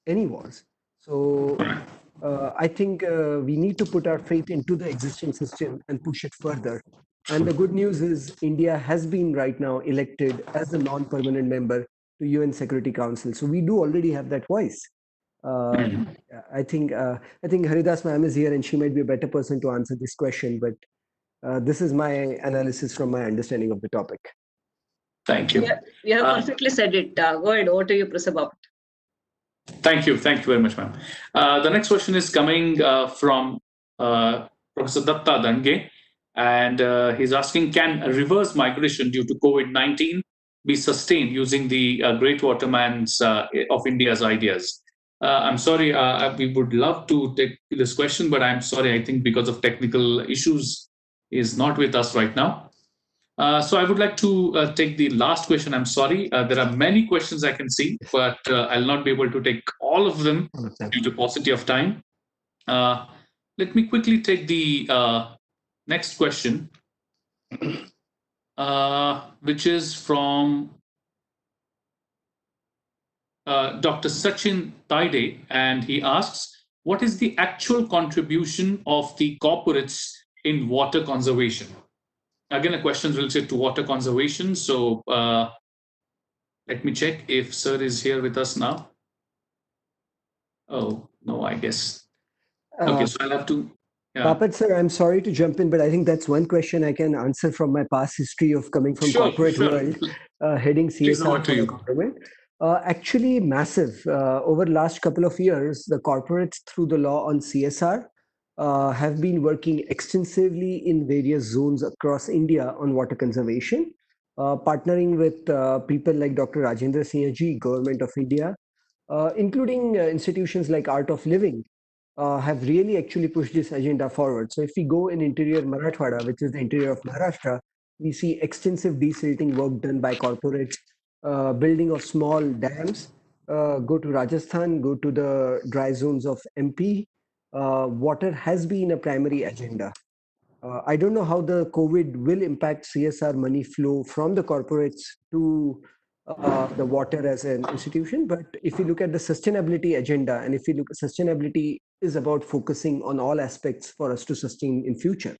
any wars. So I think we need to put our faith into the existing system and push it further. And the good news is India has been right now elected as a non-permanent member to UN Security Council. So we do already have that voice. Uh, I think Haridas ma'am is here and she might be a better person to answer this question. But this is my analysis from my understanding of the topic. Thank you. You have perfectly said it. Go ahead. Over to you, Prasabha. Thank you. Thank you very much, ma'am. The next question is coming from Professor Datta Dange, and he's asking, can reverse migration due to COVID-19 be sustained using the great watermans of India's ideas? I'm sorry, we would love to take this question, but I'm sorry, I think because of technical issues, is not with us right now. So I would like to take the last question. I'm sorry. There are many questions I can see, but I'll not be able to take all of them due to paucity of time. Let me quickly take the next question, which is from Dr. Sachin Taide, and he asks, what is the actual contribution of the corporates in water conservation? Again, a question related to water conservation. So let me check if Sir is here with us now. Oh, no, I guess. Okay, so I'll have to. Yeah. Bapat sir, I'm sorry to jump in, but I think that's one question I can answer from my past history of coming from corporate world, heading CSR for the government. Actually, massive. Over the last couple of years, the corporates through the law on CSR have been working extensively in various zones across India on water conservation, partnering with people like Dr. Rajendra Singh, Government of India, including institutions like Art of Living, have really actually pushed this agenda forward. So if we go in interior Marathwada, which is the interior of Maharashtra, we see extensive desilting work done by corporates, building of small dams. Go to Rajasthan, go to the dry zones of MP. Water has been a primary agenda. I don't know how the COVID will impact CSR money flow from the corporates to the water as an institution. But if you look at the sustainability agenda, and if you look at sustainability is about focusing on all aspects for us to sustain in future.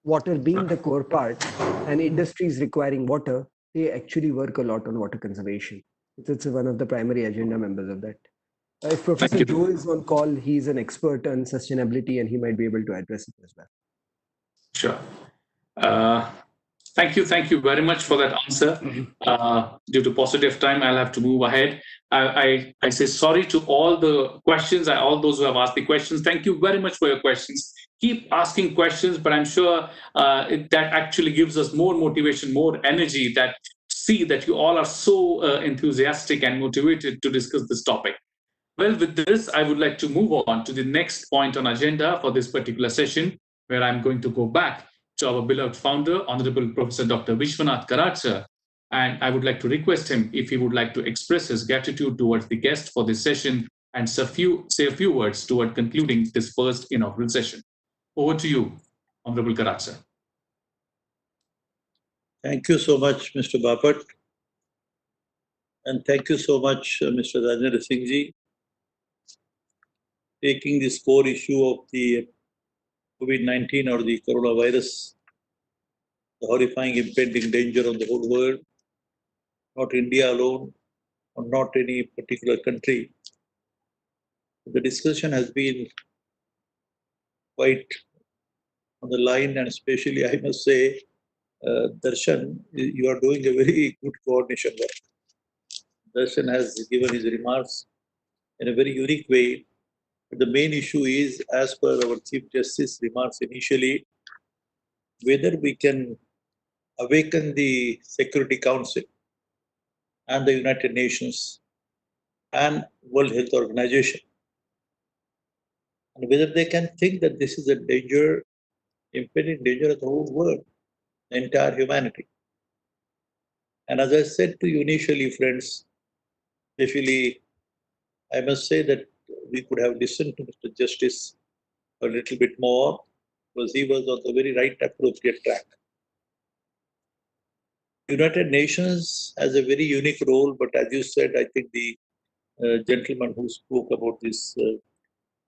Water being the core part and industries requiring water, they actually work a lot on water conservation. It's one of the primary agenda members of that. If Professor Joe is on call, he's an expert on sustainability and he might be able to address it as well. Sure. Thank you very much for that answer. Due to paucity of time, I'll have to move ahead. I say sorry to all the questions, all those who have asked the questions. Thank you very much for your questions. Keep asking questions, but I'm sure that actually gives us more motivation, more energy, that see that you all are so enthusiastic and motivated to discuss this topic. Well, with this, I would like to move on to the next point on agenda for this particular session, where I'm going to go back to our beloved founder, Honorable Professor Dr. Vishwanath Karad, sir. And I would like to request him if he would like to express his gratitude towards the guest for this session and say a few words toward concluding this first inaugural session. Over to you, Honorable Karad, sir. Thank you so much, Mr. Bapat. And thank you so much, Mr. Rajendra Singh, taking this core issue of the COVID-19 or the coronavirus, the horrifying impending danger on the whole world, not India alone, or not any particular country. The discussion has been quite on the line, and especially I must say, Darshan, you are doing a very good coordination work. Darshan has given his remarks in a very unique way. But the main issue is, as per our Chief Justice remarks initially, whether we can awaken the Security Council and the United Nations and World Health Organization, and whether they can think that this is a danger, impending danger of the whole world, the entire humanity. And as I said to you initially, friends, especially, I must say that we could have listened to Mr. Justice a little bit more, because he was on the very right appropriate track. United Nations has a very unique role, but as you said, I think the gentleman who spoke about this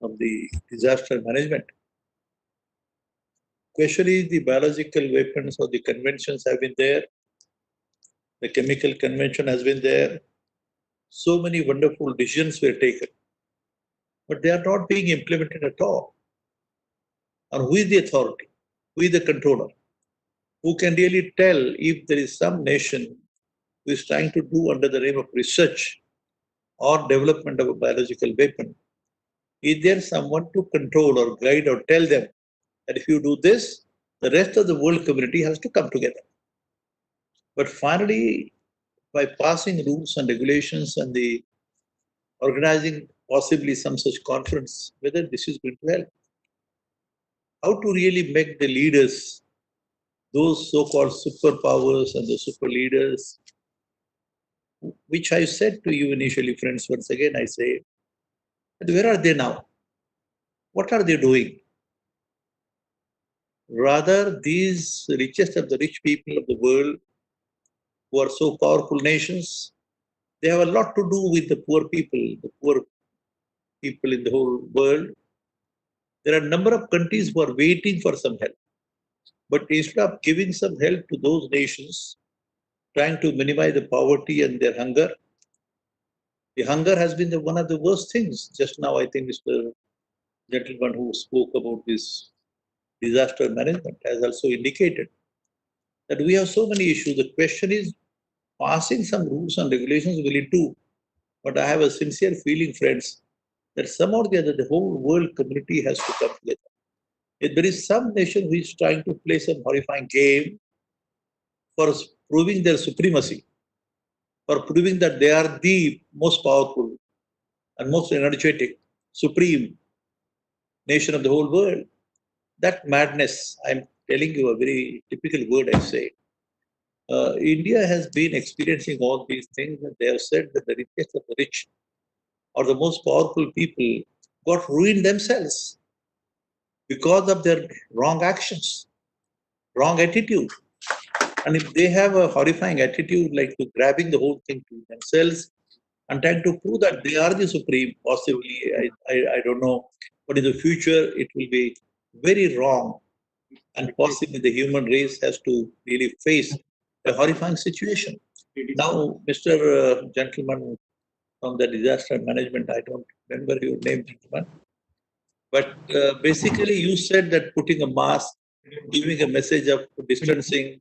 of the disaster management. Question is, the biological weapons or the conventions have been there. The chemical convention has been there. So many wonderful decisions were taken, but they are not being implemented at all. And who is the authority? Who is the controller? Who can really tell if there is some nation who is trying to do under the name of research or development of a biological weapon? Is there someone to control or guide or tell them that if you do this, the rest of the world community has to come together? But finally, by passing rules and regulations and the organizing possibly some such conference, whether this is going to help. How to really make the leaders, those so-called superpowers and the super leaders, which I said to you initially, friends, once again I say, where are they now? What are they doing? Rather, these richest of the rich people of the world, who are so powerful nations, they have a lot to do with the poor people in the whole world. There are a number of countries who are waiting for some help. But instead of giving some help to those nations, trying to minimize the poverty and their hunger, the hunger has been one of the worst things. Just now, I think Mr. Gentleman who spoke about this disaster management has also indicated that we have so many issues. The question is, passing some rules and regulations will it do? But I have a sincere feeling, friends, that somehow or the other, the whole world community has to come together. If there is some nation which is trying to play some horrifying game for proving their supremacy, for proving that they are the most powerful and most energetic, supreme nation of the whole world, that madness, I'm telling you a very typical word I say. India has been experiencing all these things, and they have said that the richest of the rich or the most powerful people got ruined themselves because of their wrong actions, wrong attitude. And if they have a horrifying attitude like to grabbing the whole thing to themselves and trying to prove that they are the supreme, possibly, I don't know, but in the future it will be very wrong, and possibly the human race has to really face a horrifying situation. Now, Mr. Gentleman from the disaster management, I don't remember your name, gentleman, but basically you said that putting a mask, giving a message of distancing,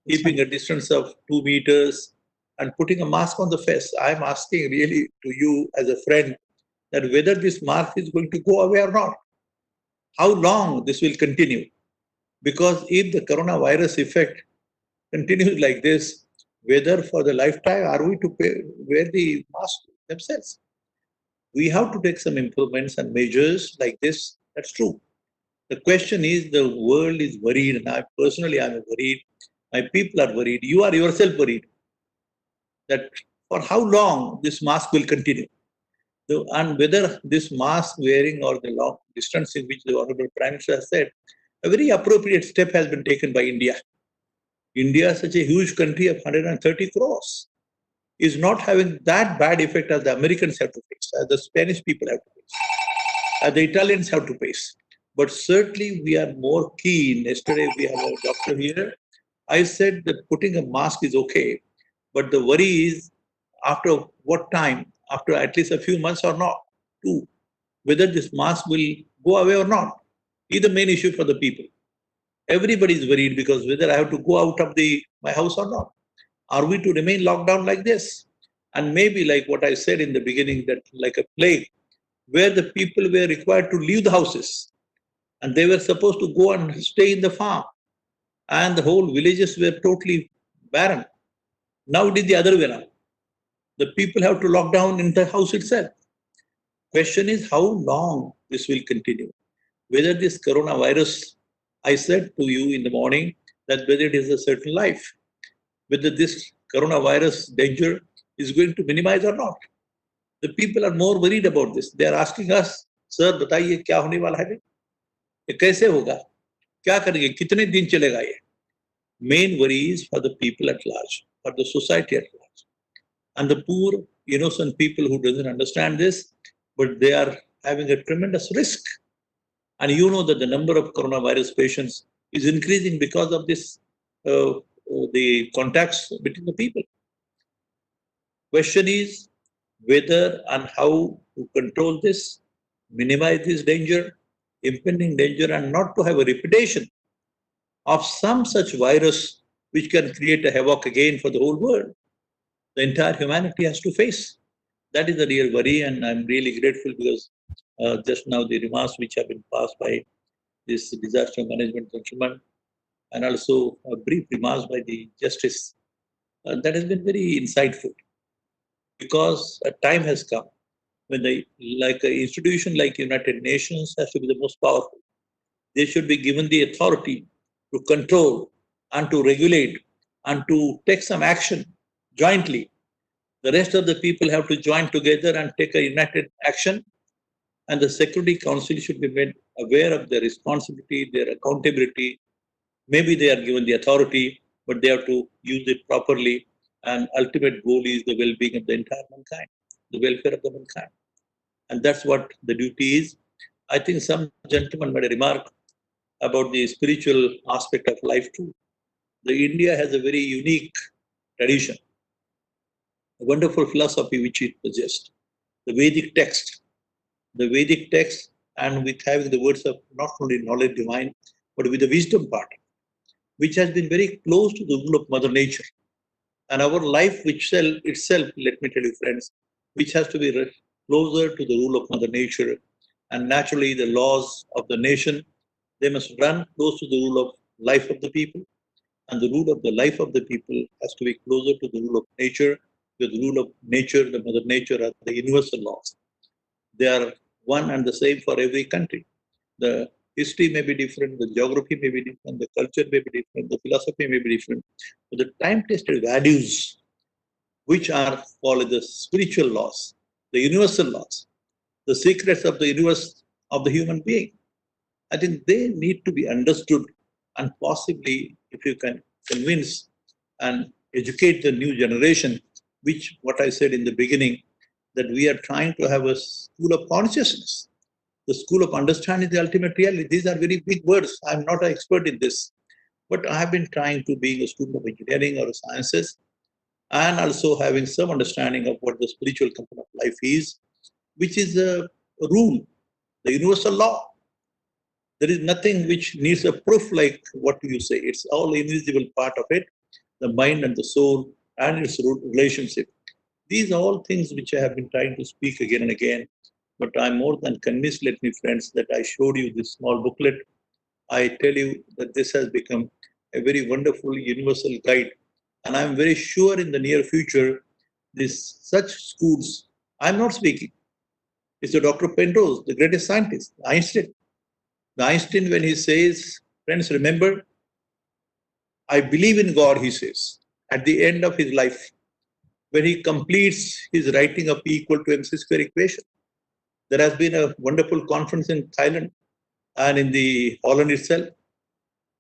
keeping a distance of 2 meters, and putting a mask on the face. I'm asking really to you as a friend that whether this mask is going to go away or not. How long this will continue? Because if the coronavirus effect continues like this, whether for the lifetime are we to wear the mask themselves? We have to take some improvements and measures like this. That's true. The question is, the world is worried, and I personally am worried. My people are worried. You are yourself worried that for how long this mask will continue. And whether this mask wearing or the long distance in which the Honorable Prime Minister has said, a very appropriate step has been taken by India. India, such a huge country of 130 crores, is not having that bad effect as the Americans have to face, as the Spanish people have to face, as the Italians have to face. But certainly we are more keen. Yesterday we have a doctor here. I said that putting a mask is okay, but the worry is after what time, after at least a few months or not, too, whether this mask will go away or not, is the main issue for the people. Everybody is worried because whether I have to go out of my house or not. Are we to remain locked down like this? And maybe like what I said in the beginning, that like a plague, where the people were required to leave the houses and they were supposed to go and stay in the farm, and the whole villages were totally barren. Now it is the other way around. The people have to lock down in the house itself. Question is how long this will continue. Whether this coronavirus, I said to you in the morning that whether it is a certain life, whether this coronavirus danger is going to minimize or not. The people are more worried about this. They are asking us, sir, बताइए क्या होने वाला है? ये कैसे होगा? क्या करेंगे? कितने दिन चलेगा ये? Main worry is for the people at large, for the society at large. And the poor innocent people who doesn't understand this, but they are having a tremendous risk. And you know that the number of coronavirus patients is increasing because of this, the contacts between the people. Question is whether and how to control this, minimize this danger, impending danger, and not to have a reputation of some such virus which can create a havoc again for the whole world. The entire humanity has to face. That is the real worry, and I'm really grateful because just now the remarks which have been passed by this disaster management gentleman, and also a brief remarks by the justice, that has been very insightful, because a time has come when like an institution like United Nations has to be the most powerful. They should be given the authority to control and to regulate and to take some action jointly. The rest of the people have to join together and take a united action, and the Security Council should be made aware of their responsibility, their accountability. Maybe they are given the authority, but they have to use it properly, and ultimate goal is the well-being of the entire mankind, the welfare of the mankind. And that's what the duty is. I think some gentleman made a remark about the spiritual aspect of life too. The India has a very unique tradition, a wonderful philosophy which it possessed. The Vedic text, and with having the words of not only knowledge divine, but with the wisdom part, which has been very close to the rule of Mother Nature. And our life itself, let me tell you friends, which has to be closer to the rule of Mother Nature. And naturally the laws of the nation, they must run close to the rule of life of the people. And the rule of the life of the people has to be closer to the rule of nature, because the rule of nature, the Mother Nature, are the universal laws. They are one and the same for every country. The history may be different, the geography may be different, the culture may be different, the philosophy may be different. But the time-tested values, which are called the spiritual laws, the universal laws, the secrets of the universe of the human being, I think they need to be understood, and possibly if you can convince and educate the new generation, which what I said in the beginning, that we are trying to have a school of consciousness, the school of understanding the ultimate reality. These are very big words. I'm not an expert in this, but I have been trying to be a student of engineering or sciences, and also having some understanding of what the spiritual component of life is, which is a rule, the universal law. There is nothing which needs a proof like what you say. It's all invisible part of it, the mind and the soul and its relationship. These are all things which I have been trying to speak again and again, but I'm more than convinced, let me friends, that I showed you this small booklet. I tell you that this has become a very wonderful universal guide. And I'm very sure in the near future, such schools, I'm not speaking. It's Dr. Penrose, the greatest scientist, Einstein. The Einstein, when he says, friends, remember, I believe in God, he says, at the end of his life, when he completes his writing of P equal to MC square equation. There has been a wonderful conference in Thailand and in the Holland itself,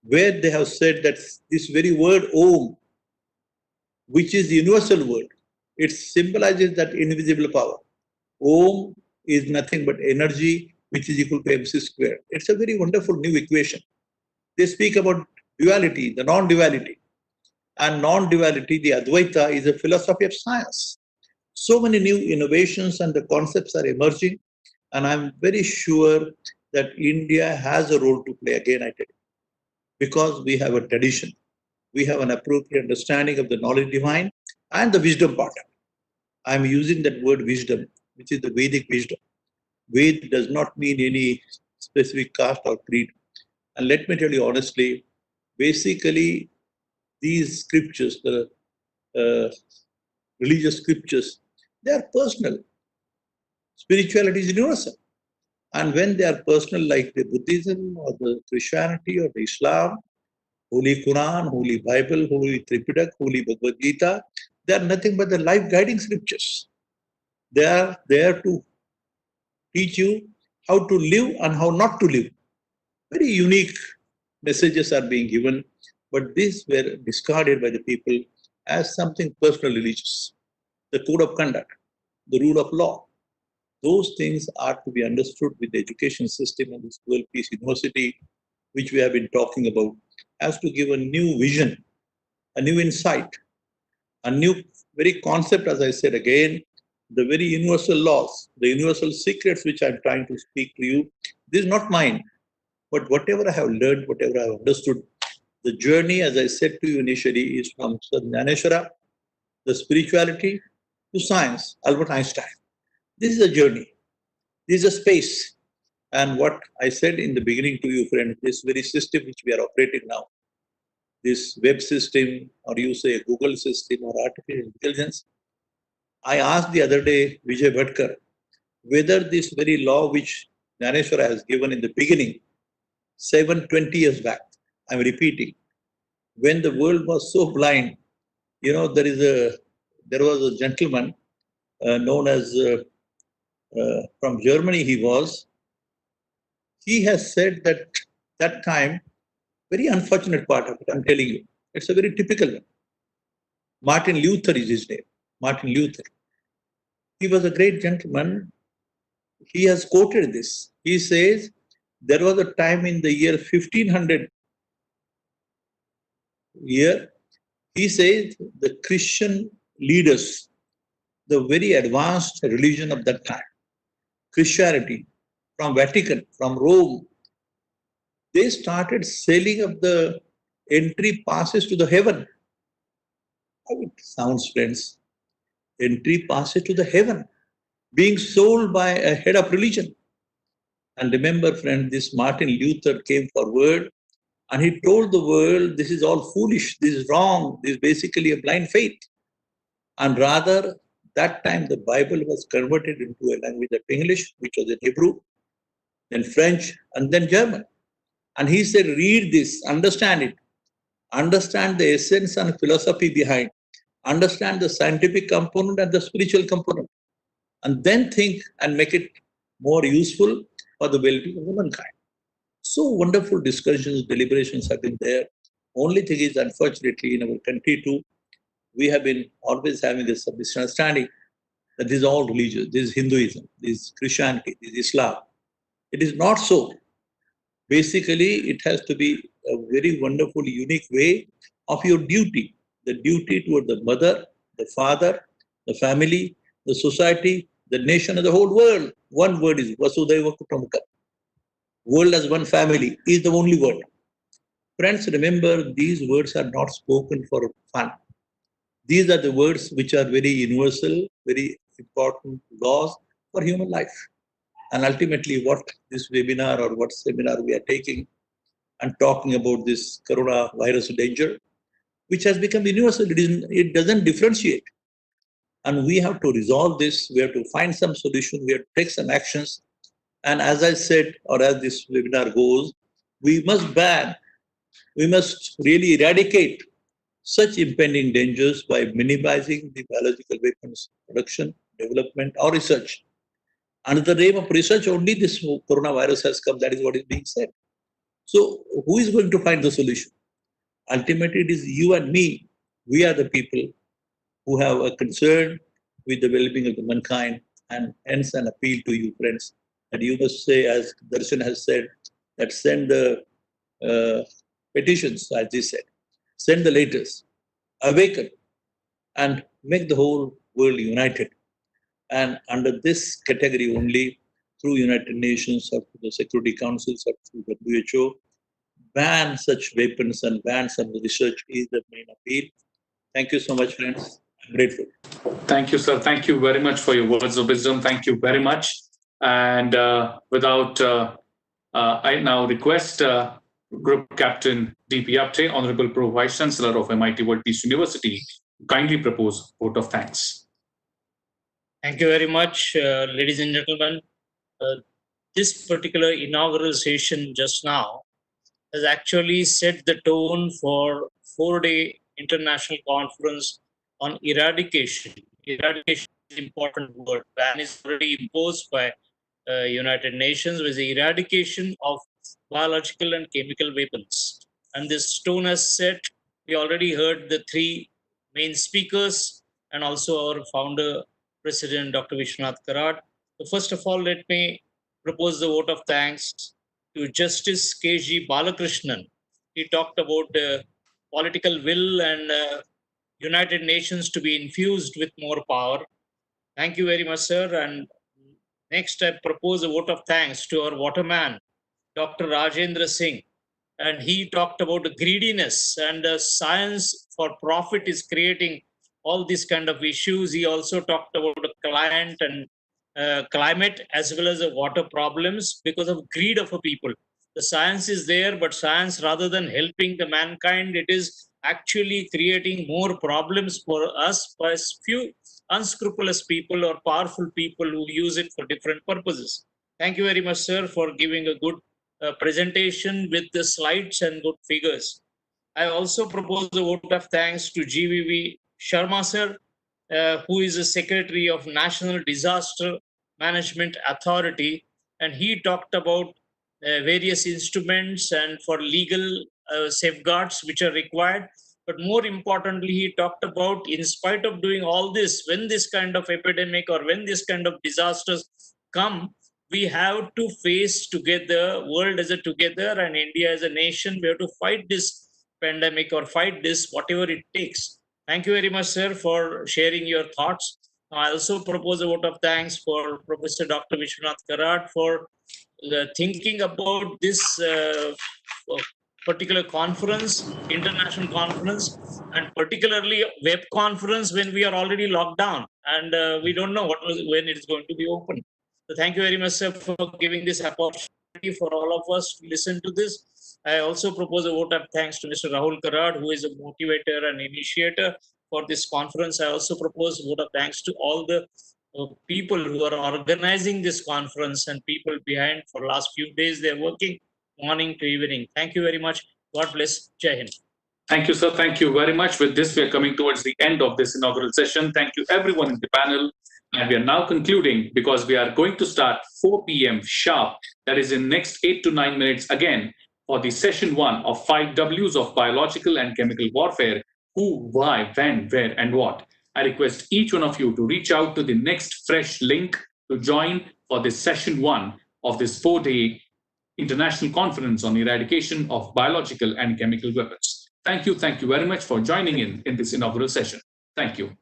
where they have said that this very word Om, which is the universal word, it symbolizes that invisible power. Om is nothing but energy, which is equal to MC square. It's a very wonderful new equation. They speak about duality, the non-duality. And non-duality, the Advaita, is a philosophy of science. So many new innovations and the concepts are emerging, and I'm very sure that India has a role to play, again I tell you, because we have a tradition. We have an appropriate understanding of the knowledge divine and the wisdom part. I'm using that word wisdom, which is the Vedic wisdom. Ved does not mean any specific caste or creed. And let me tell you honestly, basically, these scriptures, the religious scriptures, they are personal. Spirituality is universal. And when they are personal, like the Buddhism or the Christianity or the Islam, Holy Quran, Holy Bible, Holy Tripitak, Holy Bhagavad Gita, they are nothing but the life guiding scriptures. They are there to teach you how to live and how not to live. Very unique messages are being given, but these were discarded by the people as something personal religious. The code of conduct. the rule of law. Those things are to be understood with the education system and this World Peace University, which we have been talking about, has to give a new vision, a new insight, a new very concept, as I said again, the very universal laws, the universal secrets which I'm trying to speak to you. This is not mine, but whatever I have learned, whatever I have understood, the journey, as I said to you initially, is from Dnyaneshwara, the spirituality, to science, Albert Einstein. This is a journey. This is a space. And what I said in the beginning to you, friend, this very system which we are operating now, this web system, or you say a Google system or artificial intelligence, I asked the other day Vijay Bhatkar whether this very law which Dnyaneshwara has given in the beginning, 720 years back, I'm repeating, when the world was so blind, there was a gentleman known as from Germany. He has said that time, very unfortunate part of it, I'm telling you, it's a very typical one. Martin Luther is his name. Martin Luther. He was a great gentleman. He has quoted this. He says there was a time in the year 1500 year. He says the Christian leaders, the very advanced religion of that time, Christianity, from Vatican, from Rome, they started selling of the entry passes to the heaven. How it sounds, friends. Entry passes to the heaven, being sold by a head of religion. And remember, friend, this Martin Luther came forward and he told the world, this is all foolish, this is wrong, this is basically a blind faith. And rather, that time the Bible was converted into a language of English, which was in Hebrew, then French, and then German. And he said, read this, understand it, understand the essence and philosophy behind, understand the scientific component and the spiritual component, and then think and make it more useful for the well-being of humankind. So wonderful discussions, deliberations have been there. Only thing is, unfortunately, in our country too, we have been always having this misunderstanding that this is all religious, this is Hinduism, this is Christianity, this is Islam. It is not so. Basically, it has to be a very wonderful, unique way of your duty. The duty toward the mother, the father, the family, the society, the nation, and the whole world. One word is Vasudhaiva Kutumbakam. World as one family is the only word. Friends, remember, these words are not spoken for fun. These are the words which are very universal, very important laws for human life. And ultimately, what this webinar or what seminar we are taking and talking about this coronavirus danger, which has become universal, it doesn't differentiate. And we have to resolve this. We have to find some solution. We have to take some actions. And as I said, or as this webinar goes, we must ban, we must really eradicate such impending dangers by minimizing the biological weapons production, development, or research. Under the name of research, only this coronavirus has come. That is what is being said. So who is going to find the solution? Ultimately, it is you and me. We are the people who have a concern with the well-being of the mankind, and hence an appeal to you, friends, that you must say, as Darshan has said, that send the petitions, as he said, send the letters, awaken, and make the whole world united. And under this category only, through United Nations or through the Security Councils or through the WHO, ban such weapons and ban some research is the main appeal. Thank you so much, friends. I'm grateful. Thank you, sir. Thank you very much for your words of wisdom. Thank you very much. And I now request Group Captain D.P. Apte, Honorable Pro Vice Chancellor of MIT-WPU University, to kindly propose vote of thanks. Thank you very much, ladies and gentlemen. This particular inaugural session just now has actually set the tone for 4-day international conference on eradication. Eradication is an important word. Ban is already imposed by United Nations with the eradication of biological and chemical weapons. And this tone has set. We already heard the three main speakers and also our founder, President Dr. Vishwanath Karad. So first of all, let me propose the vote of thanks to Justice K.G. Balakrishnan. He talked about political will and United Nations to be infused with more power. Thank you very much, sir. And next, I propose a vote of thanks to our waterman, Dr. Rajendra Singh. And he talked about greediness and science for profit is creating all these kind of issues. He also talked about the client and climate as well as the water problems because of greed of a people. The science is there, but science, rather than helping the mankind, it is actually creating more problems for us by few unscrupulous people or powerful people who use it for different purposes. Thank you very much, sir, for giving a good presentation with the slides and good figures. I also propose a vote of thanks to GVV Sharma, sir, who is the Secretary of National Disaster Management Authority, and he talked about various instruments and for legal safeguards which are required. But more importantly, he talked about, in spite of doing all this, when this kind of epidemic or when this kind of disasters come, we have to face together, world as a together and India as a nation, we have to fight this pandemic or fight this, whatever it takes. Thank you very much, sir, for sharing your thoughts. I also propose a vote of thanks for Professor Dr. Vishwanath Karad for thinking about this particular conference, international conference, and particularly web conference when we are already locked down and we don't know when it is going to be open. So thank you very much, sir, for giving this opportunity for all of us to listen to this. I also propose a vote of thanks to Mr. Rahul Karad, who is a motivator and initiator for this conference. I also propose a vote of thanks to all the people who are organizing this conference and people behind for last few days. They're working morning to evening. Thank you very much. God bless. Jai Hind. Thank you, sir. Thank you very much. With this, we are coming towards the end of this inaugural session. Thank you, everyone in the panel. And we are now concluding because we are going to start 4 p.m. sharp. That is in next 8 to 9 minutes again for the session 1 of 5 Ws of biological and chemical warfare. Who, why, when, where, and what. I request each one of you to reach out to the next fresh link to join for this session 1 of this 4-day international conference on eradication of biological and chemical weapons. Thank you very much for joining in this inaugural session. Thank you.